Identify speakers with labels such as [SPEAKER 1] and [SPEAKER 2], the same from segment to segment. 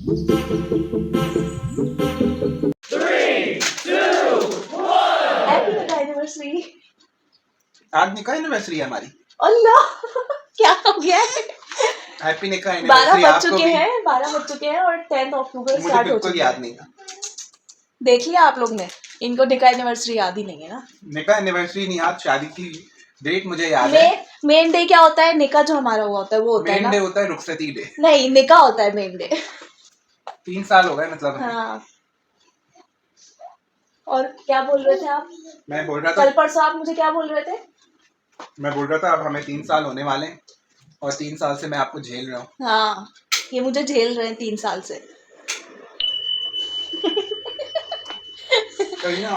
[SPEAKER 1] आज निकाह एनिवर्सरी है हमारी।
[SPEAKER 2] अल्लाह क्या हो गया है?
[SPEAKER 1] हैप्पी निकाह एनिवर्सरी।
[SPEAKER 2] 12 बज चुके हैं, 12 बज चुके हैं और 10 अक्टूबर स्टार्ट हो चुका है।
[SPEAKER 1] याद नहीं था।
[SPEAKER 2] देख लिया आप लोग ने, इनको निकाह एनिवर्सरी याद ही नहीं है ना।
[SPEAKER 1] निकाह एनिवर्सरी नहीं याद, शादी की डेट मुझे याद है।
[SPEAKER 2] मेन डे क्या होता है? निकाह जो हमारा हुआ होता है वो होता है ना।
[SPEAKER 1] मेन डे होता है रुखसती डे।
[SPEAKER 2] नहीं, निकाह होता है मेन डे।
[SPEAKER 1] 3 साल हो गए मतलब।
[SPEAKER 2] हाँ। और क्या बोल रहे थे आप?
[SPEAKER 1] मैं बोल रहा था
[SPEAKER 2] कल परसों आप मुझे क्या बोल रहे थे?
[SPEAKER 1] मैं बोल रहा था अब हमें 3 साल होने वाले हैं और 3 साल से मैं आपको झेल रहा हूँ।
[SPEAKER 2] हाँ, ये मुझे झेल रहे हैं 3 साल से।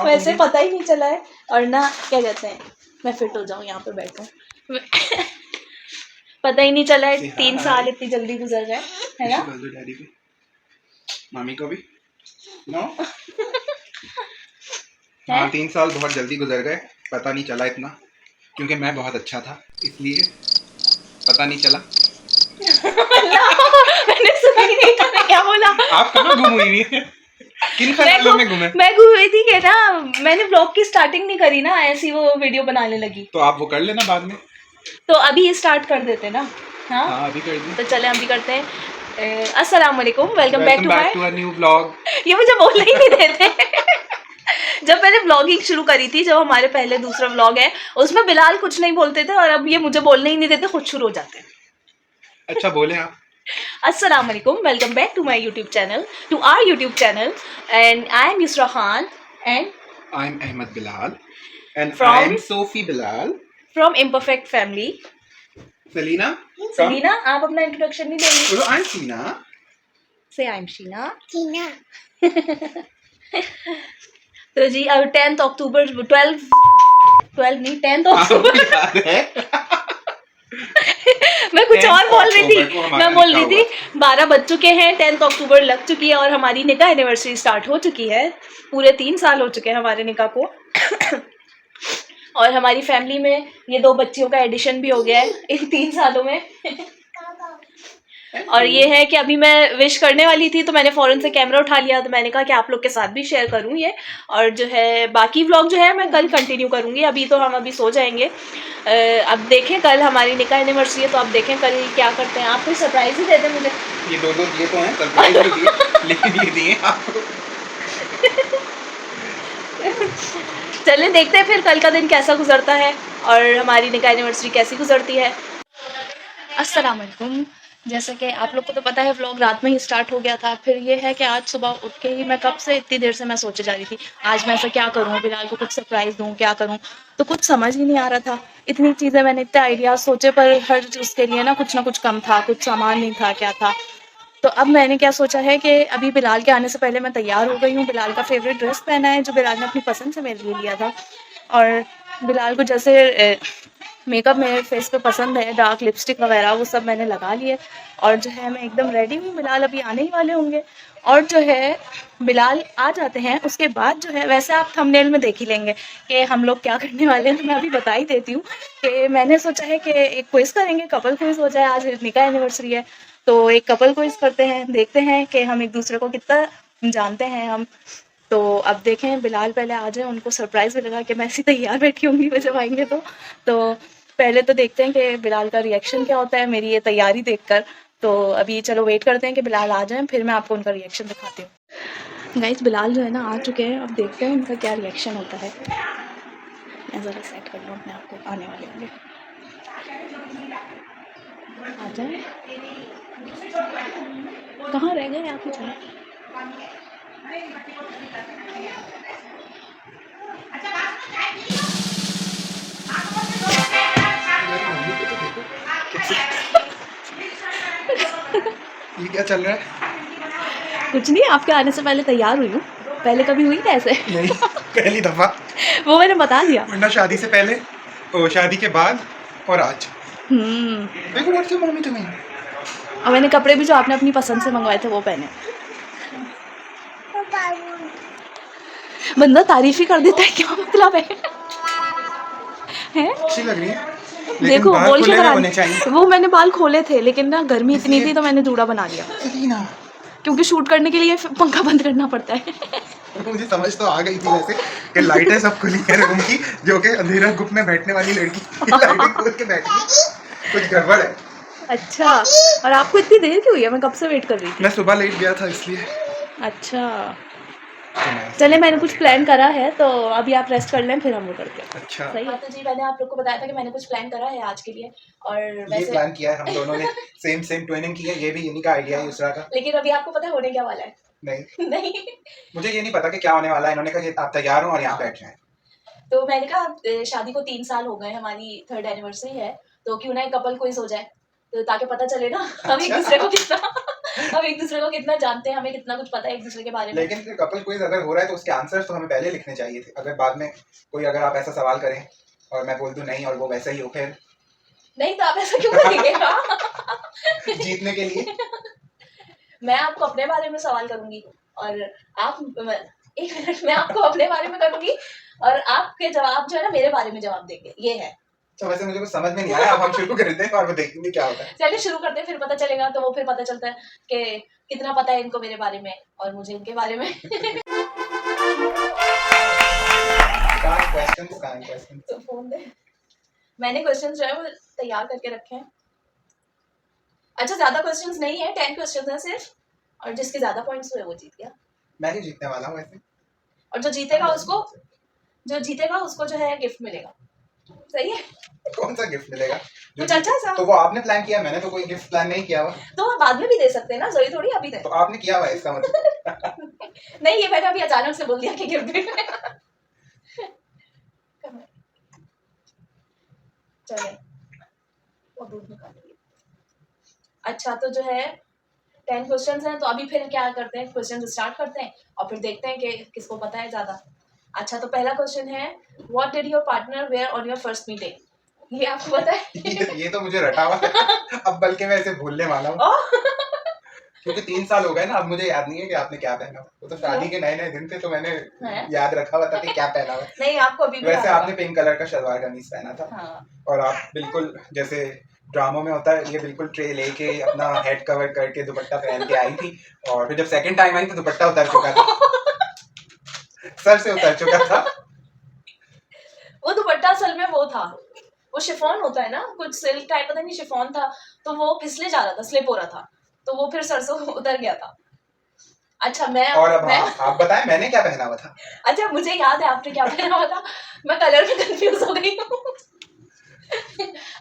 [SPEAKER 2] वैसे पता ही नहीं चला है। और ना क्या कहते हैं, मैं फिट हो जाऊं यहाँ पे बैठूं। पता ही नहीं चला है 3 साल इतनी जल्दी गुजर गए, है ना?
[SPEAKER 1] डैडी को, मम्मी को भी। नो हाँ 3 साल बहुत जल्दी गुजर गए, पता नहीं चला इतना, क्योंकि मैं बहुत अच्छा था इसलिए पता नहीं चला।
[SPEAKER 2] मैंने सुना ही नहीं था क्या बोला।
[SPEAKER 1] आप कहाँ गुम हुई है? किन ख्यालों में घूमे?
[SPEAKER 2] मैं घूम रही थी कि ना, मैंने ब्लॉग की स्टार्टिंग नहीं करी ना, ऐसी वो वीडियो बनाने लगी।
[SPEAKER 1] तो आप वो कर लेना बाद में।
[SPEAKER 2] तो अभी स्टार्ट कर देते ना। हाँ
[SPEAKER 1] अभी कर दें।
[SPEAKER 2] तो चले अभी करते हैं। अस्सलाम वालेकुम, welcome back to
[SPEAKER 1] a new vlog.
[SPEAKER 2] ये मुझे बोलना ही नहीं देते। जब मैंने व्लॉगिंग शुरू करी थी, जब हमारे पहले दूसरा व्लॉग है, उसमें बिलाल कुछ नहीं बोलते थे और अब ये मुझे बोलने ही नहीं देते, खुद शुरू हो जाते हैं।
[SPEAKER 1] अच्छा बोले आप।
[SPEAKER 2] अस्सलाम वालेकुम, welcome back to my YouTube channel, to our YouTube channel, and I am Yusra Khan and
[SPEAKER 1] I am Ahmed Bilal and
[SPEAKER 2] From-
[SPEAKER 1] I am Sophie Bilal
[SPEAKER 2] from imperfect family.
[SPEAKER 1] Salina,
[SPEAKER 2] Salina, आप अपना इंट्रोडक्शन नहीं देंगी?
[SPEAKER 1] बोलो आई एम सीना।
[SPEAKER 2] से आई एम शीना। तो जी अब 10 अक्टूबर 12 नहीं 10 अक्टूबर मैं कुछ और बोल रही थी। मैं बोल रही थी 12 बज चुके हैं, 10 अक्टूबर लग चुकी है और हमारी निकाह एनिवर्सरी स्टार्ट हो चुकी है। पूरे 3 साल हो चुके हैं हमारे निकाह को। और हमारी फैमिली में ये 2 बच्चियों का एडिशन भी हो गया है इन 3 सालों में। और ये है कि अभी मैं विश करने वाली थी तो मैंने फ़ौरन से कैमरा उठा लिया, तो मैंने कहा कि आप लोग के साथ भी शेयर करूँ ये। और जो है बाकी व्लॉग जो है मैं कल कंटिन्यू करूँगी। अभी तो हम अभी सो जाएंगे। अब देखें, कल हमारी निकाह एनिवर्सरी है तो अब देखें कल क्या करते हैं। आप कोई सरप्राइज ही दे दें मुझे।
[SPEAKER 1] ये दो दिए तो हैं सरप्राइज भी दिए, लेकिन ये दिए आपको।
[SPEAKER 2] चलें देखते हैं फिर कल का दिन कैसा गुजरता है और हमारी निकाह एनिवर्सरी कैसी गुजरती है। अस्सलाम वालेकुम। जैसे कि आप लोग को तो पता है व्लॉग रात में ही स्टार्ट हो गया था। फिर ये है कि आज सुबह उठ के ही मैं कब से इतनी देर से मैं सोचे जा रही थी आज मैं ऐसा क्या करूँ, बिलाल को कुछ सरप्राइज़ दूँ, क्या करूँ, तो कुछ समझ ही नहीं आ रहा था। इतनी चीज़ें मैंने, इतने आइडियाज़ सोचे पर हर उसके लिए ना कुछ कम था, कुछ सामान नहीं था, क्या था। तो अब मैंने क्या सोचा है कि अभी बिलाल के आने से पहले मैं तैयार हो गई हूँ। बिलाल का फेवरेट ड्रेस पहना है जो बिलाल ने अपनी पसंद से मेरे लिए लिया था। और बिलाल को जैसे मेकअप मेरे फेस पे पसंद है, डार्क लिपस्टिक वगैरह वो सब मैंने लगा लिए। और जो है मैं एकदम रेडी हूँ। बिलाल अभी आने ही वाले होंगे और जो है बिलाल आ जाते हैं उसके बाद जो है, वैसे आप थंबनेल में देख ही लेंगे कि हम लोग क्या करने वाले हैं। तो मैं अभी बता ही देती हूँ कि मैंने सोचा है कि एक क्विज़ करेंगे, कपल क्विज़ हो जाए। आज निकाह एनिवर्सरी है तो एक कपल क्विज़ करते हैं, देखते हैं कि हम एक दूसरे को कितना जानते हैं हम। तो अब देखें बिलाल पहले आ जाए, उनको सरप्राइज़ भी लगा कि मैं ऐसी तैयार बैठी होंगी वो जब आएंगे। तो पहले तो देखते हैं कि बिलाल का रिएक्शन क्या होता है मेरी ये तैयारी देखकर। तो अभी चलो वेट करते हैं कि बिलाल आ जाएं, फिर मैं आपको उनका रिएक्शन दिखाती हूँ। गाइस बिलाल जो है ना आ चुके हैं, अब देखते हैं उनका क्या रिएक्शन होता है। मैं ज़रा सेट कर लूँ अपने आप को, आने वाले होंगे। आ जाए, कहाँ रह गए आप? मुझे
[SPEAKER 1] ये क्या चल रहा है?
[SPEAKER 2] कुछ नहीं, आपके आने से पहले तैयार हुई हूँ। पहले कभी हुई था ऐसे?
[SPEAKER 1] नहीं, पहली दफा।
[SPEAKER 2] वो मैंने बता दिया।
[SPEAKER 1] वरना शादी से पहले और शादी के बाद और आज। देखो व्हाट्स योर मम्मी डूइंग।
[SPEAKER 2] और मैंने कपड़े भी जो आपने अपनी पसंद से मंगवाए थे वो पहने। बंदा तारीफ ही कर देता है, क्या मतलब है?
[SPEAKER 1] अच्छी लग रही है।
[SPEAKER 2] देखो बोल के वो मैंने बाल खोले थे लेकिन ना गर्मी इतनी थी तो मैंने जूड़ा बना लिया।
[SPEAKER 1] सलीना
[SPEAKER 2] क्योंकि शूट करने के लिए पंखा बंद करना पड़ता है।
[SPEAKER 1] मुझे समझ तो आ गई थी वैसे कि लाइटें सब खुली है रूम की, जो कि अंधेरा गुप में बैठने वाली लड़की लाइटें खोल के बैठ गई, कुछ गड़बड़ है।
[SPEAKER 2] अच्छा, और आपको इतनी देर क्यों हुई है? मैं कब से वेट कर रही थी।
[SPEAKER 1] मैं सुबह लेट गया था इसलिए।
[SPEAKER 2] अच्छा, चले मैंने कुछ प्लान करा है तो अभी आप रेस्ट कर लें, फिर हम वो करते हैं।
[SPEAKER 1] अच्छा
[SPEAKER 2] सही है। तो जी मैंने आप लोग को बताया था कि मैंने कुछ प्लान करा है आज के लिए, और
[SPEAKER 1] ये प्लान किया है हम दोनों ने, सेम ट्विनिंग की है, ये भी इन्हीं का आइडिया है दूसरा का।
[SPEAKER 2] लेकिन अभी आपको पता है होने क्या वाला है?
[SPEAKER 1] नहीं
[SPEAKER 2] नहीं,
[SPEAKER 1] मुझे ये नहीं पता कि क्या होने वाला है। इन्होंने कहा कि आप तैयार हो और यहाँ बैठ जाएं।
[SPEAKER 2] तो मैंने कहा शादी को 3 साल हो गए, हमारी 3rd एनिवर्सरी है, तो क्यों ना एक कपल क्विज हो जाए, तो ताकि पता चले ना हम एक दूसरे को कितना हम एक दूसरे को कितना जानते हैं, हमें कितना कुछ पता है एक दूसरे के बारे में।
[SPEAKER 1] लेकिन फिर कपल क्विज अगर हो रहा है तो उसके आंसर्स तो हमें पहले लिखने चाहिए थे। अगर बाद में कोई अगर आप ऐसा सवाल करें और मैं बोल दूं नहीं और वो वैसा ही हो, फिर
[SPEAKER 2] नहीं तो आप ऐसा क्यों करेंगे?
[SPEAKER 1] जीतने के लिए
[SPEAKER 2] मैं आपको अपने बारे में सवाल करूंगी और आप एक मिनट, मैं आपको अपने बारे में करूंगी और आपके जवाब जो है ना मेरे बारे में जवाब देंगे, ये है।
[SPEAKER 1] तो वैसे मुझे कुछ समझ में नहीं आया। अब हम शुरू करते हैं और वो देखेंगे क्या होता है।
[SPEAKER 2] चलिए शुरू करते हैं, फिर पता चलेगा। तो वो फिर पता चलता है कि कितना पता है इनको मेरे बारे में और मुझे इनके बारे में।
[SPEAKER 1] क्वेश्चंस
[SPEAKER 2] तो फोन दे, मैंने क्वेश्चंस जो है वो तैयार करके रखे हैं। अच्छा, ज्यादा क्वेश्चंस नहीं है, 10 क्वेश्चंस हैं सिर्फ, और जिसके ज्यादा पॉइंट्स हुए वो जीत गया।
[SPEAKER 1] मैं ही जीतने वाला हूँ वैसे।
[SPEAKER 2] और जो जीतेगा उसको जो है गिफ्ट मिलेगा। सही है?
[SPEAKER 1] कौन सा गिफ्ट मिलेगा?
[SPEAKER 2] कुछ अच्छा सा।
[SPEAKER 1] तो वो आपने प्लान किया, मैंने तो कोई गिफ्ट प्लान नहीं किया हुआ।
[SPEAKER 2] तो आप बाद में भी दे सकते हैं ना, जरूरी थोड़ी अभी दे।
[SPEAKER 1] तो आपने किया हुआ है इसका मतलब।
[SPEAKER 2] नहीं, ये मैंने अभी अचानक से बोल दिया कि गिफ्ट दे। चले वो दूध निकालिए। अच्छा, तो जो है 10 क्वेश्चंस हैं, तो अभी फिर क्या करते हैं, क्वेश्चन स्टार्ट करते हैं और फिर देखते हैं कि किसको पता है ज्यादा। अच्छा, तो पहला क्वेश्चन है, what did your partner wear on your first meeting? ये आपको पता है?
[SPEAKER 1] ये तो मुझे रटा हुआ है। अब बल्कि मैं इसे भूलने वाला हूँ क्योंकि 3 साल हो गए ना। अब मुझे याद नहीं है कि आपने क्या पहना। वो तो शादी के नए दिन थे तो मैंने याद रखा हुआ था कि क्या पहना हुआ।
[SPEAKER 2] नहीं, आपको अभी भी
[SPEAKER 1] वैसे आपने पिंक कलर का शलवार कमीज पहना था।
[SPEAKER 2] हाँ।
[SPEAKER 1] और आप बिल्कुल जैसे ड्रामों में होता है, ये बिल्कुल ट्रे लेके अपना हेड कवर करके दुपट्टा पहन के आई थी, और फिर जब सेकंड टाइम आई तो दुपट्टा उतर चुका था। सर से उतर चुका था।
[SPEAKER 2] वो दुपट्टा असल में वो था, वो शिफॉन होता है ना, कुछ सिल्क टाइप, पता नहीं शिफॉन था, तो वो फिसले जा रहा था, स्लिप हो रहा था, तो वो फिर सर से उतर गया था। अच्छा,
[SPEAKER 1] और अब आप बताएं मैंने क्या पहना हुआ था।
[SPEAKER 2] अच्छा, मुझे याद है आपने क्या पहना हुआ था, मैं कलर में कंफ्यूज हो गई हूँ।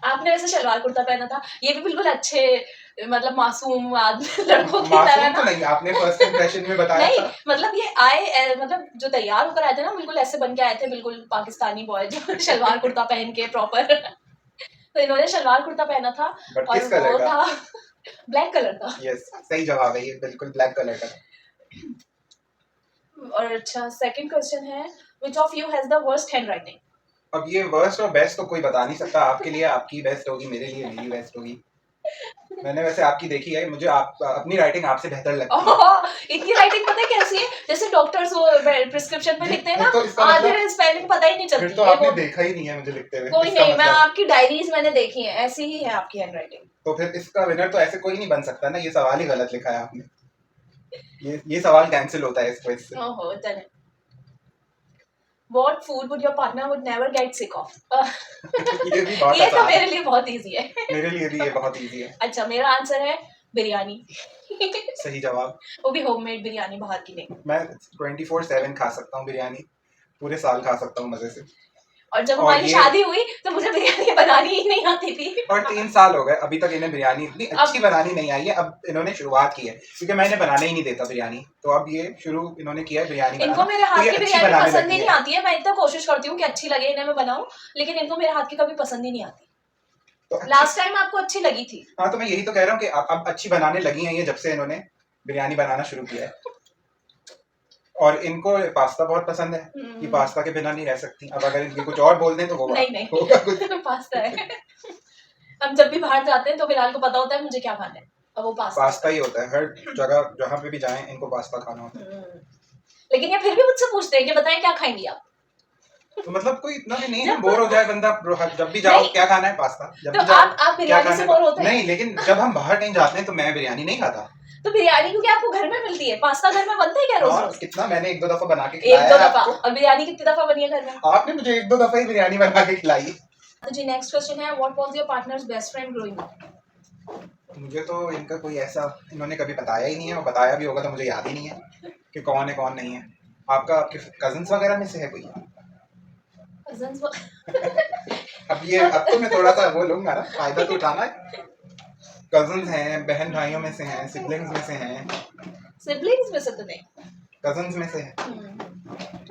[SPEAKER 2] आपने वैसे शलवार कुर्ता पहना था, ये भी बिल्कुल अच्छे मतलब मासूम लड़कों की तरह
[SPEAKER 1] तो नहीं, आपने फर्स्ट इंप्रेशन में बताया
[SPEAKER 2] नहीं
[SPEAKER 1] था।
[SPEAKER 2] मतलब ये आए मतलब जो तैयार होकर आए थे ना, बिल्कुल ऐसे बन के आए थे, बिल्कुल पाकिस्तानी बॉय जो शलवार कुर्ता पहन के प्रॉपर। तो इन्होंने शलवार कुर्ता पहना था और वो था ब्लैक कलर था।
[SPEAKER 1] यस, सही जवाब है, ये बिल्कुल ब्लैक कलर का।
[SPEAKER 2] और अच्छा, सेकंड क्वेश्चन है, which of you has the worst handwriting?
[SPEAKER 1] अब ये वर्स्ट और बेस्ट तो कोई बता नहीं सकता। आपके लिए आपकी बेस्ट होगी, मेरे लिए मेरी बेस्ट होगी। मैंने वैसे आपकी देखी है, मुझे आप अपनी राइटिंग आपसे बेहतर लगती है।
[SPEAKER 2] इनकी राइटिंग पता है कैसी है, जैसे डॉक्टर्स वो प्रिस्क्रिप्शन में लिखते हैं ना, आधे स्पेलिंग पता ही नहीं चलती।
[SPEAKER 1] फिर तो आपने देखा ही नहीं है मुझे लिखते हुए।
[SPEAKER 2] कोई नहीं, मैं आपकी डायरीज मैंने देखी है, ऐसी ही है आपकी हैंडराइटिंग।
[SPEAKER 1] तो फिर इसका विनर तो ऐसे कोई नहीं बन सकता ना, ये सवाल ही गलत लिखा है आपने। ये सवाल कैंसिल होता है इस क्विज से।
[SPEAKER 2] ओहो, चले। What food would your partner would never get sick of?
[SPEAKER 1] ये भी बहुत
[SPEAKER 2] ये तो मेरे लिए बहुत इजी है।
[SPEAKER 1] मेरे लिए भी ये बहुत इजी है।
[SPEAKER 2] अच्छा, मेरा आंसर है बिरयानी।
[SPEAKER 1] सही जवाब।
[SPEAKER 2] वो भी होममेड बिरयानी, बाहर की नहीं।
[SPEAKER 1] मैं 24/7 खा सकता हूँ बिरयानी, पूरे साल खा सकता हूँ मजे से।
[SPEAKER 2] और जब हमारी शादी हुई तो मुझे बिरयानी बनानी ही नहीं आती थी।
[SPEAKER 1] और 3 साल हो गए, अभी तक इन्हें बिरयानी इतनी अच्छी बनानी नहीं आई है। अब इन्होंने शुरुआत की है, क्योंकि मैं इन्हें बनाने ही नहीं देता बिरयानी, तो अब ये शुरू इन्होंने किया है बिरयानी बनाना।
[SPEAKER 2] इनको मेरे हाथ
[SPEAKER 1] तो
[SPEAKER 2] की बिरयानी पसंद ही नहीं आती है। मैं इतना कोशिश करती हूँ कि अच्छी लगे इन्हें, मैं बनाऊं, लेकिन इनको मेरे हाथ की कभी पसंद ही नहीं आती। तो लास्ट टाइम आपको अच्छी लगी थी।
[SPEAKER 1] हाँ, तो मैं यही तो कह रहा हूँ कि अब अच्छी बनाने लगी हैं ये, जब से इन्होंने बिरयानी बनाना शुरू किया है। और इनको पास्ता बहुत पसंद है, कि पास्ता के बिना नहीं रह सकती। अब अगर इनके कुछ और बोल दें तो वो
[SPEAKER 2] नहीं होगा कुछ। पास्ता है। हम जब भी बाहर जाते हैं तो बिलाल को पता होता है मुझे क्या खाना है, और वो पास्ता
[SPEAKER 1] ही होता है। हर जगह जहाँ पे भी जाएं इनको पास्ता खाना होता है।
[SPEAKER 2] लेकिन ये फिर भी मुझसे पूछते हैं कि बताएं क्या खाएंगी आप।
[SPEAKER 1] तो मतलब कोई इतना भी नहीं है, बोर हो जाए बंदा, जब भी जाओ क्या खाना है, पास्ता। जब
[SPEAKER 2] तो
[SPEAKER 1] भी जाओ
[SPEAKER 2] आप बिरयानी से बोर होते हैं?
[SPEAKER 1] नहीं, लेकिन जब हम बाहर कहीं जाते हैं तो मैं बिरयानी नहीं खाता।
[SPEAKER 2] तो बिरयानी क्योंकि आपको घर में मिलती है, पास्ता घर में बनता है क्या रोज
[SPEAKER 1] हाँ,
[SPEAKER 2] रोज?
[SPEAKER 1] कितना मैंने 1-2 दफा बना के
[SPEAKER 2] एक
[SPEAKER 1] खिलाया
[SPEAKER 2] दो
[SPEAKER 1] है
[SPEAKER 2] दफा।
[SPEAKER 1] आपको।
[SPEAKER 2] और बिरयानी कितनी दफा बनी है घर में?
[SPEAKER 1] आपने मुझे 1-2 दफा ही बिरयानी बना के खिलाई।
[SPEAKER 2] तो जी नेक्स्ट क्वेश्चन है, what was your partners best friend growing up?
[SPEAKER 1] मुझे तो इनका कोई ऐसा इन्होंने कभी बताया ही नहीं है, और बताया भी होगा तो मुझे याद ही नहीं है कि कौन है कौन नहीं है। आपका आपके कजिन्स वगैरह में से है कोई?
[SPEAKER 2] कजन्स?
[SPEAKER 1] अब तो मैं थोड़ा सा वो लूंगा ना, फायदा तो उठाना है। कजिन्स हैं, बहन भाइयों में से हैं, सिबलिंग्स में से हैं।
[SPEAKER 2] सिबलिंग्स में से तो नहीं।
[SPEAKER 1] कजिन्स में से हैं,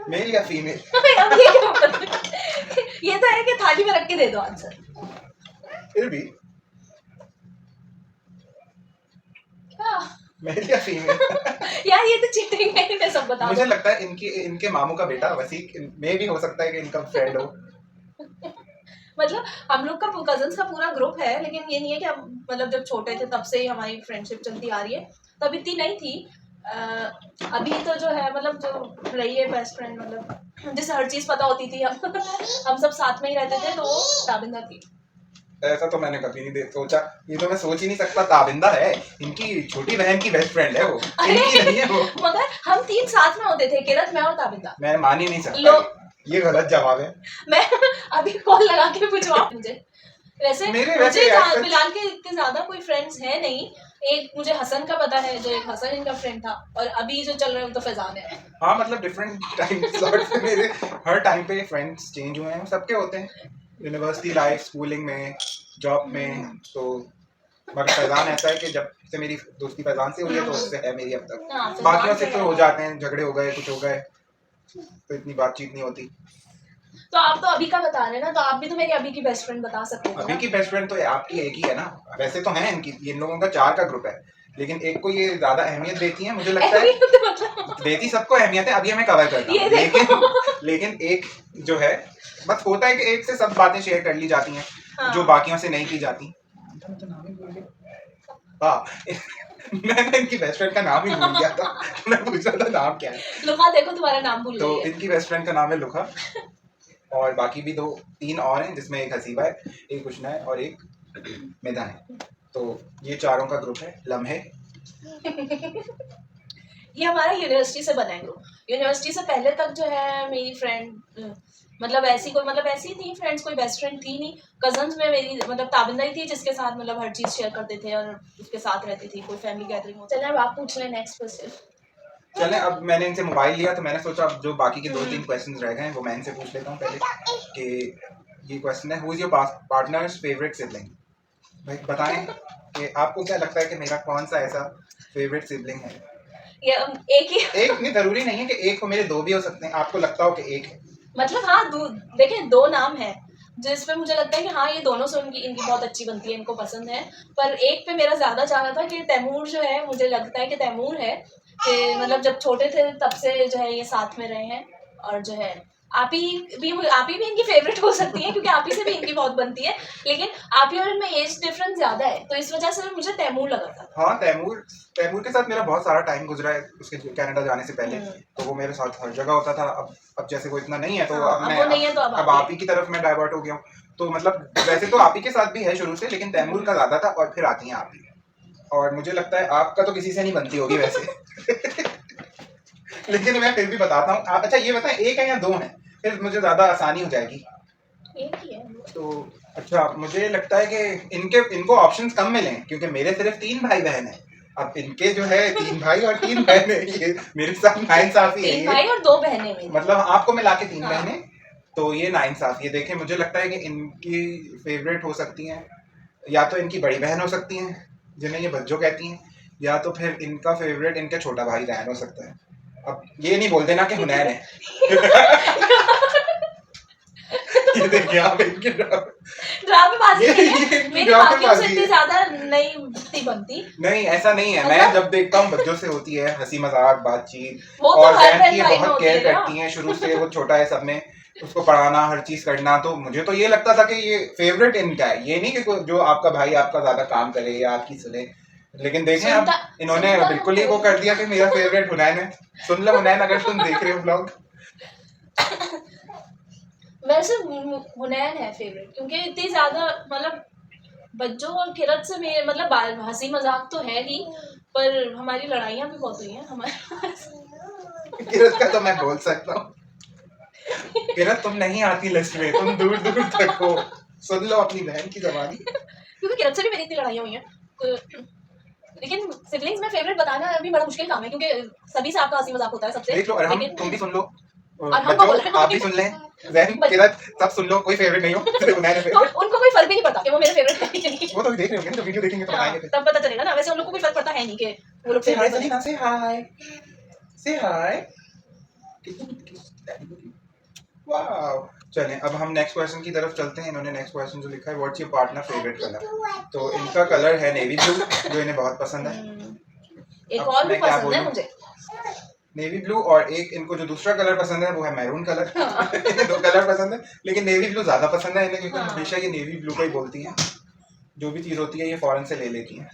[SPEAKER 1] मेल या फीमेल?
[SPEAKER 2] अब ये क्या मतलब? ये तो है कि थाली में रख के दे दो आंसर।
[SPEAKER 1] फिर भी
[SPEAKER 2] क्या
[SPEAKER 1] मेल या फीमेल?
[SPEAKER 2] यार, ये तो चीटिंग है, मैं सब बता
[SPEAKER 1] मुझे
[SPEAKER 2] दूं।
[SPEAKER 1] लगता है इनके मामू का बेटा वसीक में भी हो सकता है कि इनका फ्रेंड हो।
[SPEAKER 2] मतलब हम लोग का कजन्स का पूरा ग्रुप है, लेकिन ये नहीं है कि हम मतलब जब छोटे थे तब से ही हमारी फ्रेंडशिप चलती आ रही है। तब इतनी नहीं थी। अभी तो जो है मतलब जो रही है बेस्ट फ्रेंड, मतलब जिसे हर चीज पता होती थी, हम सब साथ में ही रहते थे, तो वो ताबिंदा थी।
[SPEAKER 1] ऐसा तो मैंने कभी नहीं सोचा, ये तो मैं सोच ही नहीं सकता। ताबिंदा है, इनकी छोटी बहन की बेस्ट फ्रेंड है वो, इनकी नहीं है वो।
[SPEAKER 2] मगर हम तीन साथ में होते थे, किरत, मैं और ताबिंदा।
[SPEAKER 1] मैं मान ही नहीं सकता, ये गलत जवाब है।
[SPEAKER 2] मैं अभी कॉल लगा के पूछवा मुझे। वैसे मुझे फिलहाल के इतने ज्यादा कोई फ्रेंड्स है नहीं। एक मुझे हसन का पता है, जो एक हसन इनका फ्रेंड था, और अभी जो चल रहे हैं वो तो फैजान है।
[SPEAKER 1] हाँ, मतलब डिफरेंट टाइम स्लॉट्स पे मेरे हर टाइम पे फ्रेंड्स चेंज हुए हैं, सबके होते हैं, यूनिवर्सिटी लाइफ, स्कूलिंग में, जॉब में। तो मगर फैजान ऐसा है कि जब से मेरी दोस्ती फैजान से हुई है तो उससे है मेरी अब तक।
[SPEAKER 2] हाँ,
[SPEAKER 1] बाकियों से तो हो जाते हैं, झगड़े हो गए, कुछ हो गए, तो इतनी बातचीत नहीं होती।
[SPEAKER 2] तो आप तो अभी का बता रहे हैं ना, तो आप भी तो मेरी अभी की बेस्ट फ्रेंड बता सकते थे।
[SPEAKER 1] अभी की बेस्ट फ्रेंड तो आपकी एक ही है ना। वैसे तो है इनकी, इन लोगों का 4 का ग्रुप है, लेकिन एक को ये ज्यादा अहमियत देती है, मुझे लगता है।
[SPEAKER 2] मतलब
[SPEAKER 1] देती सबको अहमियत है, अभी हमें कवर करना है। लेकिन एक जो है, बस होता है कि एक से सब बातें शेयर कर ली जाती हैं,
[SPEAKER 2] हाँ।
[SPEAKER 1] जो बाकियों से नहीं की जाती। हाँ, मैंने इनकी बेस्ट फ्रेंड का नाम ही भूल गया था। मैं पूछ रहा था नाम क्या है।
[SPEAKER 2] लुका, देखो तुम्हारा नाम भूल
[SPEAKER 1] तो
[SPEAKER 2] गई है।
[SPEAKER 1] इनकी बेस्ट फ्रेंड का नाम है लुका, और बाकी भी 2-3 और हैं, जिसमें एक हसीबा है, एक उष्णा है और एक मेधा है। तो ये चारों का ग्रुप है लम्हे।
[SPEAKER 2] ये हमारा यूनिवर्सिटी से बना है ग्रुप। यूनिवर्सिटी से पहले तक जो है मेरी फ्रेंड मतलब ऐसी थी फ्रेंड्स, कोई बेस्ट फ्रेंड थी नहीं। कजन्स में मेरी मतलब ताबिंदा ही थी, जिसके साथ मतलब हर चीज शेयर करते थे और उसके साथ रहती थी, कोई फैमिली गैदरिंग हो। चलिए अब आप पूछ लें नेक्स्ट क्वेश्चन।
[SPEAKER 1] चलें, अब मैंने इनसे मोबाइल लिया तो मैंने सोचा अब जो बाकी के 2-3 क्वेश्चंस रह गए हैं वो मैं इनसे पूछ लेता हूँ पहले। कि ये क्वेश्चन है, who is your partners favourite sibling? भाई बताएं कि आपको क्या लगता है कि मेरा कौन सा ऐसा फेवरेट सिबलिंग है?
[SPEAKER 2] ये एक ही
[SPEAKER 1] एक नहीं, जरूरी नहीं है कि एक हो, मेरे 2 भी हो सकते हैं। आपको लगता हो कि एक है?
[SPEAKER 2] मतलब हाँ, देखें 2 नाम है जिसपे मुझे लगता है कि हाँ ये दोनों से इनकी बहुत अच्छी बनती है, इनको पसंद है। पर एक पे मेरा ज्यादा चाह रहा था कि तैमूर जो है, मुझे लगता है कि तैमूर है, कि मतलब जब छोटे थे तब से जो है ये साथ में रहे हैं। और जो है आप ही भी इनकी फेवरेट हो सकती है, क्योंकि आप ही से भी इनकी बहुत बनती है, लेकिन आप ही और इनमें एज डिफरेंस ज्यादा है, तो इस वजह से मुझे तैमूर लगा था।
[SPEAKER 1] हाँ, तैमूर के साथ मेरा बहुत सारा टाइम गुजरा है उसके कनाडा जाने से पहले। तो वो मेरे साथ हर जगह होता था। अब जैसे वो इतना नहीं है, तो
[SPEAKER 2] हाँ, अब वो नहीं है, तो
[SPEAKER 1] अब आप ही की तरफ मैं डाइवर्ट हो गया हूँ। तो मतलब वैसे तो आप ही के साथ भी है शुरू से, लेकिन तैमूर का ज्यादा था, और फिर आती हैं आप ही। और मुझे लगता है आपका तो किसी से नहीं बनती होगी वैसे। लेकिन मैं फिर भी बताता हूँ। आप अच्छा ये बताएं, एक है या 2 हैं, फिर मुझे ज्यादा आसानी हो जाएगी।
[SPEAKER 2] एक ही है।
[SPEAKER 1] तो अच्छा, मुझे लगता है कि इनको ऑप्शंस कम मिले, क्योंकि मेरे सिर्फ 3 भाई बहन हैं। अब इनके जो है 3 भाई और 3 बहनें, ये मेरे साथ नाइंसाफी है।
[SPEAKER 2] 3 भाई और 2 बहनें मेरी।
[SPEAKER 1] मतलब आपको मिला के 3
[SPEAKER 2] हाँ।
[SPEAKER 1] बहनें, तो ये नाइंसाफी है। देखें, मुझे लगता है कि इनकी फेवरेट हो सकती हैं, या तो इनकी बड़ी बहन हो सकती हैं जिन्हें ये बच्चों कहती हैं, या तो फिर इनका फेवरेट इनका छोटा भाई रैन हो सकता है। अब ये नहीं बोल देना कि हुनैन है। ये देखिए आप इनके
[SPEAKER 2] ड्रामेबाजी मेरी बाकियों से इतनी ज्यादा नहीं बनती।
[SPEAKER 1] नहीं, ऐसा नहीं है। मैं जब देखता हूँ बच्चों से होती है हंसी मजाक बातचीत,
[SPEAKER 2] वो तो
[SPEAKER 1] और
[SPEAKER 2] हर
[SPEAKER 1] जैन की
[SPEAKER 2] बहन
[SPEAKER 1] बहुत केयर करती हैं शुरू से। वो छोटा है, सब में उसको पढ़ाना, हर चीज करना। तो मुझे तो ये लगता था कि ये फेवरेट इनका है, ये नहीं कि जो आपका भाई आपका ज्यादा काम करे या आपकी सुने। लेकिन देखें अब इन्होंने बिल्कुल ही वो कर दिया कि मेरा फेवरेट हुनैन है। सुन लो हुनैन, अगर तुम देख रहे हो ब्लॉग।
[SPEAKER 2] वैसे हुनैन है फेवरेट, क्योंकि इतनी ज्यादा मतलब बच्चों और किरत से मेरे मतलब हंसी मजाक तो है ही, पर हमारी लड़ाइयाँ भी बहुत हुई हैं हमारे पास।
[SPEAKER 1] किरत का तो मैं बोल सकता हूँ। किरत तुम नहीं आती लिस्ट में, तुम दूर दूर तक हो। सुन लो अपनी बहन की जबानी।
[SPEAKER 2] क्योंकि किरत से भी मेरी इतनी लड़ाइयाँ हुई हैं। लेकिन सिबलिंग्स में फेवरेट बताना अभी बड़ा मुश्किल काम है, क्योंकि सभी से आपका हंसी मजाक होता है सबसे।
[SPEAKER 1] देख लो, और हम
[SPEAKER 2] लेकिन
[SPEAKER 1] तुम भी सुन लो,
[SPEAKER 2] हमको बोल रहे
[SPEAKER 1] बच्चों
[SPEAKER 2] हैं।
[SPEAKER 1] आप भी सुन लें, जैन किरत सब सुन लो, कोई फेवरेट नहीं हो, सिर्फ उन्हें
[SPEAKER 2] तो
[SPEAKER 1] फेवरेट।
[SPEAKER 2] उनको कोई फर्क भी नहीं पड़ता कि वो मेरे फेवरेट है या नहीं।
[SPEAKER 1] वो तो देख रहे होंगे ना, जब वीडियो देखेंगे तो बताएंगे फिर।
[SPEAKER 2] तब पता चलेगा ना। वैसे उन लोग को कोई फर्क पड़ता है नहीं कि वो लोग
[SPEAKER 1] Say hi,
[SPEAKER 2] favourite
[SPEAKER 1] Selena, say hi. Say hi. Wow. चलें, अब हम नेक्स्ट क्वेश्चन की तरफ चलते हैं। इन्होंने नेक्स्ट क्वेश्चन जो लिखा है, what's your partner favourite colour. तो इनका कलर है नेवी ब्लू, जो इन्हें बहुत पसंद है।
[SPEAKER 2] एक
[SPEAKER 1] अब
[SPEAKER 2] और भी
[SPEAKER 1] मैं क्या
[SPEAKER 2] पसंद है
[SPEAKER 1] बोलूं?
[SPEAKER 2] मुझे,
[SPEAKER 1] नेवी ब्लू, और एक इनको जो दूसरा कलर पसंद है वो है मैरून कलर। इन्हें दो कलर पसंद है, लेकिन नेवी ब्लू ज्यादा पसंद है इन्हें, क्योंकि
[SPEAKER 2] हाँ।
[SPEAKER 1] हमेशा ये नेवी ब्लू का ही बोलती हैं। जो भी चीज होती है ये फौरन से ले लेती हैं।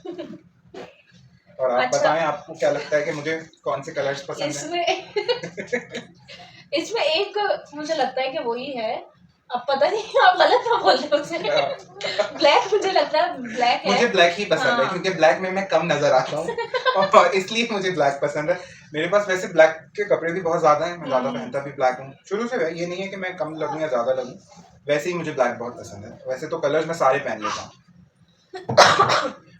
[SPEAKER 1] और आप
[SPEAKER 2] अच्छा।
[SPEAKER 1] बताएं, आपको क्या लगता है कि मुझे कौन से कलर्स पसंद है?
[SPEAKER 2] इसमें एक मुझे लगता है कि वही है, अब पता नहीं आप गलत ना बोल रहे उसे। ब्लैक मुझे लगता है ब्लैक है।
[SPEAKER 1] मुझे ब्लैक ही पसंद है,
[SPEAKER 2] हाँ।
[SPEAKER 1] क्योंकि ब्लैक में मैं कम नजर आता हूँ और इसलिए मुझे ब्लैक पसंद है। मेरे पास वैसे ब्लैक के कपड़े भी बहुत ज्यादा हैं, मैं ज्यादा पहनता भी ब्लैक हूँ शुरू से। ये नहीं है कि मैं कम लगूँ या ज्यादा लगूँ, वैसे ही मुझे ब्लैक बहुत पसंद है। वैसे तो कलर्स मैं सारे पहन लेता हूँ।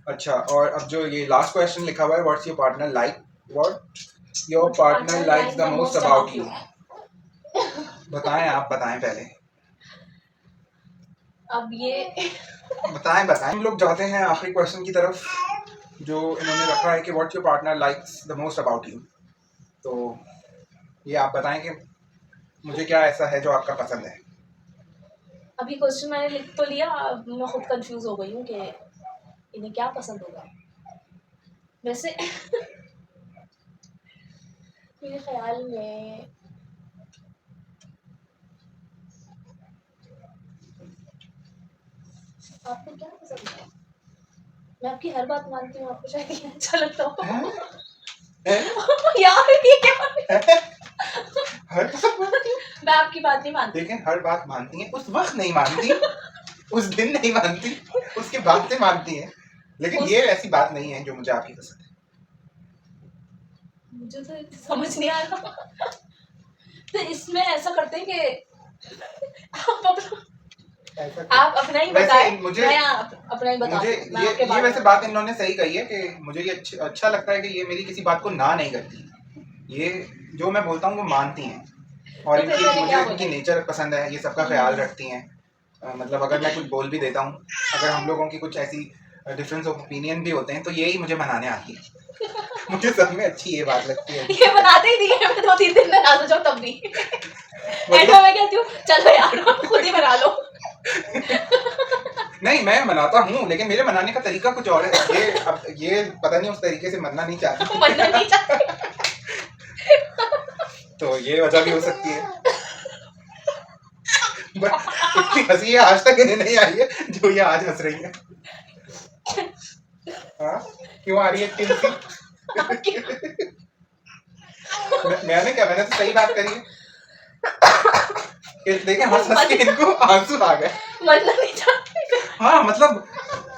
[SPEAKER 1] अच्छा, और अब जो ये लास्ट क्वेश्चन लिखा हुआ है, what's your partner like, what your partner likes the most about you. बताएं, आप बताएं पहले।
[SPEAKER 2] अब ये
[SPEAKER 1] बताएं बताएं। हम लोग जाते हैं आखिरी क्वेश्चन की तरफ, जो इन्होंने रखा है कि what's your partner likes the most about you. तो ये आप बताएं कि मुझे क्या ऐसा है जो आपका पसंद है।
[SPEAKER 2] अभी क्वेश्चन मैंने लिख तो लिया, अब मैं खुद कंफ्यूज हो गई हूँ कि इन्हें क्या पसंद होगा। वैसे मेरे ख्याल में आपको क्या पसंद है? मैं आपकी हर बात मानती हूँ, आपको शायद ये अच्छा लगता हो। यार ये क्या?
[SPEAKER 1] हर
[SPEAKER 2] मैं आपकी बात नहीं मानती।
[SPEAKER 1] देखें, हर बात मानती हैं, उस वक्त नहीं मानती, उस दिन नहीं मानती, उसके बाद से मानती हैं। लेकिन ये ऐसी बात नहीं है जो मुझे आपकी पसंद है।
[SPEAKER 2] मुझे तो समझ नहीं आ रहा। तो इसमें ऐसा करते हैं कि आप अपना ही बताएं,
[SPEAKER 1] मुझे
[SPEAKER 2] मैं अपना ही बता
[SPEAKER 1] मुझे
[SPEAKER 2] मैं आपके
[SPEAKER 1] ये वैसे बात इन्होंने सही कही है कि मुझे ये अच्छा लगता है कि ये मेरी किसी बात को ना नहीं करती। ये जो मैं बोलता हूँ वो मानती हैं, और
[SPEAKER 2] तो फिर
[SPEAKER 1] इनकी
[SPEAKER 2] मैंने
[SPEAKER 1] मुझे
[SPEAKER 2] क्या
[SPEAKER 1] इनकी
[SPEAKER 2] बोला?
[SPEAKER 1] नेचर पसंद है, ये सबका ख्याल रखती हैं। मतलब अगर मैं कुछ बोल भी देता हूँ, अगर हम लोगों की कुछ ऐसी डिफरेंस ऑफ ओपिनियन भी होते हैं, तो यही मुझे मनाने आती है। मुझे सब में अच्छी ये बात लगती है।
[SPEAKER 2] ये बनाते ही नहीं है, मैं 2-3 दिन नाराज हो जाऊँ तब भी। एंड में मैं कहती हूँ चलो यार खुद ही बना लो।
[SPEAKER 1] नहीं, मैं मनाता हूँ, लेकिन मेरे मनाने का तरीका कुछ और है। ये अब ये पता नहीं उस तरीके से मरना नहीं चाहती।
[SPEAKER 2] मरना नहीं चाहती।
[SPEAKER 1] तो ये वजह भी हो सकती है। बट इतनी हंसी आज तक इन्हें नहीं आई है जो ये आज हंस रही है। हाँ, क्यों आ रही है टिल्सी? मैंने तो सही बात करी है। देखें, हंस हंस के इनको आंसू आ गए।
[SPEAKER 2] मरना नहीं चाहती।
[SPEAKER 1] हाँ, मतलब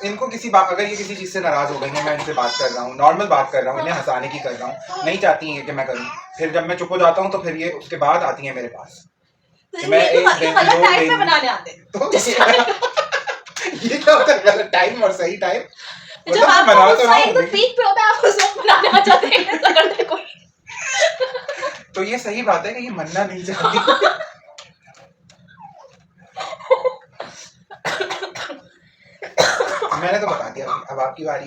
[SPEAKER 1] इनको किसी बात, अगर ये किसी चीज से नाराज हो गई है, मैं इनसे बात कर रहा हूँ, नॉर्मल बात कर रहा हूँ, इन्हें हंसाने की कर रहा हूँ, नहीं चाहती हैं कि मैं करूँ। फिर जब मैं चुप हो जाता हूँ तो फिर ये उसके बाद आती हैं मेरे पास। मैं एक दिन
[SPEAKER 2] गलत
[SPEAKER 1] दो
[SPEAKER 2] टाइम पे
[SPEAKER 1] दिन
[SPEAKER 2] बनाने आते हैं।
[SPEAKER 1] तो ये क्या होता है गलत टाइम और सही टाइम?
[SPEAKER 2] जब आपको
[SPEAKER 1] मना तो
[SPEAKER 2] गुस्सा
[SPEAKER 1] रहा हूँ,
[SPEAKER 2] एकदम पीक पे होता है, आप उस वक्त बनाने आ जाते हैं, ऐसा करते हैं कोई।
[SPEAKER 1] तो ये सही बात है कि ये मरना नहीं चाहती। मैंने तो बता दिया, अब आपकी बारी।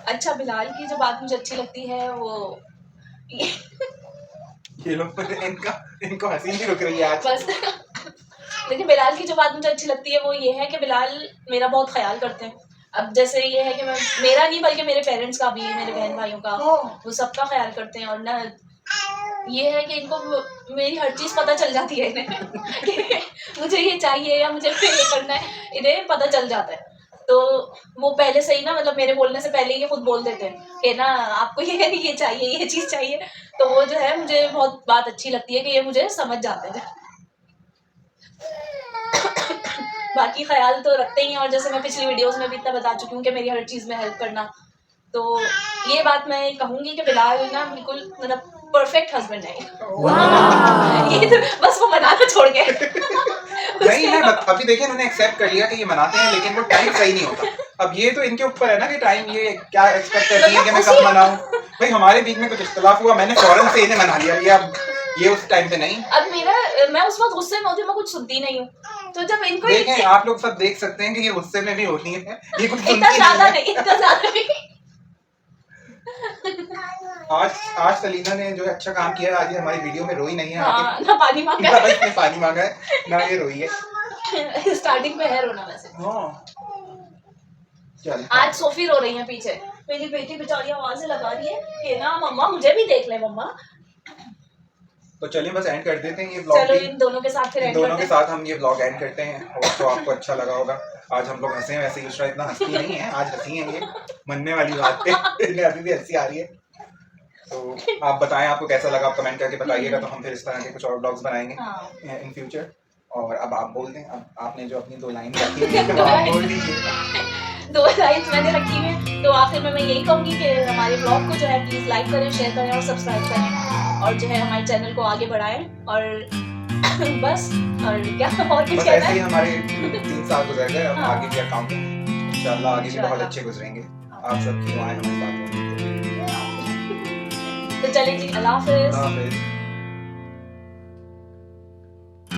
[SPEAKER 2] अच्छा, बिलाल की जो बात मुझे अच्छी लगती है वो
[SPEAKER 1] ये लोग इनको हंसी नहीं रुक रही है आज।
[SPEAKER 2] बस देखिए, बिलाल की जो बात मुझे अच्छी लगती है वो ये है कि बिलाल मेरा बहुत ख्याल करते हैं। अब जैसे ये है कि मैं मेरा नहीं बल्कि मेरे पेरेंट्स का भी, मेरे बहन भाइयों का, वो सबका ख्याल करते हैं। और ना ये है कि इनको मेरी हर चीज़ पता चल जाती है इन्हें कि मुझे ये चाहिए या मुझे ये करना है, इन्हें पता चल जाता है। तो वो पहले से ही ना, मतलब मेरे बोलने से पहले ही ये खुद बोल देते हैं कि ना आपको ये चाहिए, ये चीज़ चाहिए। तो वो जो है मुझे बहुत बात अच्छी लगती है कि ये मुझे समझ जाते हैं। बाकी ख्याल तो रखते ही हैं, और जैसे मैं पिछली वीडियोस में भी इतना बता चुकी हूँ कि मेरी हर चीज़ में हेल्प करना, तो ये बात मैं कहूँगी कि बिलाल ना बिल्कुल मतलब परफेक्ट हस्बैंड है। ये तो बस वो मनाना छोड़ के
[SPEAKER 1] नहीं मैं अभी देखिए उन्होंने एक्सेप्ट कर लिया कि ये मनाते हैं, लेकिन वो टाइम सही नहीं होता। अब ये तो इनके ऊपर है ना कि टाइम ये क्या एक्सपेक्ट करती है कि मैं कब मनाऊं। भाई हमारे बीच में कुछ इख्तिलाफ हुआ, मैंने फौरन से इन्हें मना लिया, ये अब ये उस टाइम पे नहीं।
[SPEAKER 2] अब मैं उस वक्त गुस्से में होती हूँ, मैं कुछ सुनती नहीं हूँ, तो जब इनको
[SPEAKER 1] देखें आप लोग सब देख सकते हैं कि ये गुस्से में भी होती है, ये कुछ
[SPEAKER 2] इतना
[SPEAKER 1] सुनती
[SPEAKER 2] ज्यादा
[SPEAKER 1] नहीं
[SPEAKER 2] नहीं, इतना ज्यादा नहीं।
[SPEAKER 1] आज सलीना ने जो अच्छा काम किया, आज ये हमारी वीडियो में रोई नहीं है।
[SPEAKER 2] हाँ, ना पानी मांगा
[SPEAKER 1] ना इसने पानी मांगा है ना ये रोई है।
[SPEAKER 2] स्टार्टिंग में है रोना वैसे।
[SPEAKER 1] हाँ चल
[SPEAKER 2] आज सोफी रो रही है पीछे, मेरी बेटी बेचारी आवाजें लगा रही है कि ना मम्मा मुझे भी देख ले मम्मा।
[SPEAKER 1] तो चलिए बस एंड कर देते हैं ये ब्लॉग।
[SPEAKER 2] चलो इन दोनों के साथ फिर
[SPEAKER 1] इन
[SPEAKER 2] एंड
[SPEAKER 1] दोनों
[SPEAKER 2] करते
[SPEAKER 1] के
[SPEAKER 2] हैं।
[SPEAKER 1] साथ हम ये ब्लॉग एंड करते हैं, और तो आपको अच्छा लगा होगा। आज हम लोग हंसे हैं, वैसे युशरा इतना हंसती नहीं है, आज हंसी है ये मनने वाली बात पे। इन्हें अभी भी हंसी आ रही है। तो आप बताएं आपको कैसा लगा, आप कमेंट करके बताइएगा, तो हम फिर इस तरह के कुछ और ब्लॉग्स बनाएंगे इन फ्यूचर। और अब आप बोल दें, अब आपने जो अपनी 2 लाइन रखी है तो आप बोल दीजिए।
[SPEAKER 2] 2 लाइन्स मैंने रखी है, तो आखिर में मैं यही कहूँगी कि हमारे ब्लॉग को जो है प्लीज लाइक करें, शेयर करें और सब्सक्राइब करें, और जो है हमारे चैनल को आगे बढ़ाएं, और बस और क्या और कुछ
[SPEAKER 1] बस
[SPEAKER 2] कहना
[SPEAKER 1] ऐसे ही
[SPEAKER 2] है?
[SPEAKER 1] हमारे 3 साल गुजर गए, अब
[SPEAKER 2] हाँ।
[SPEAKER 1] आगे भी अकाउंटिंग इंशाल्लाह आगे भी बहुत
[SPEAKER 2] इंशाल्लाह।
[SPEAKER 1] अच्छे गुजरेंगे। आप सबकी दुआएं हमारे साथ होंगी।
[SPEAKER 2] तो चलिए जी, अल्लाह हाफिज़।
[SPEAKER 1] अल्लाह हाफिज़।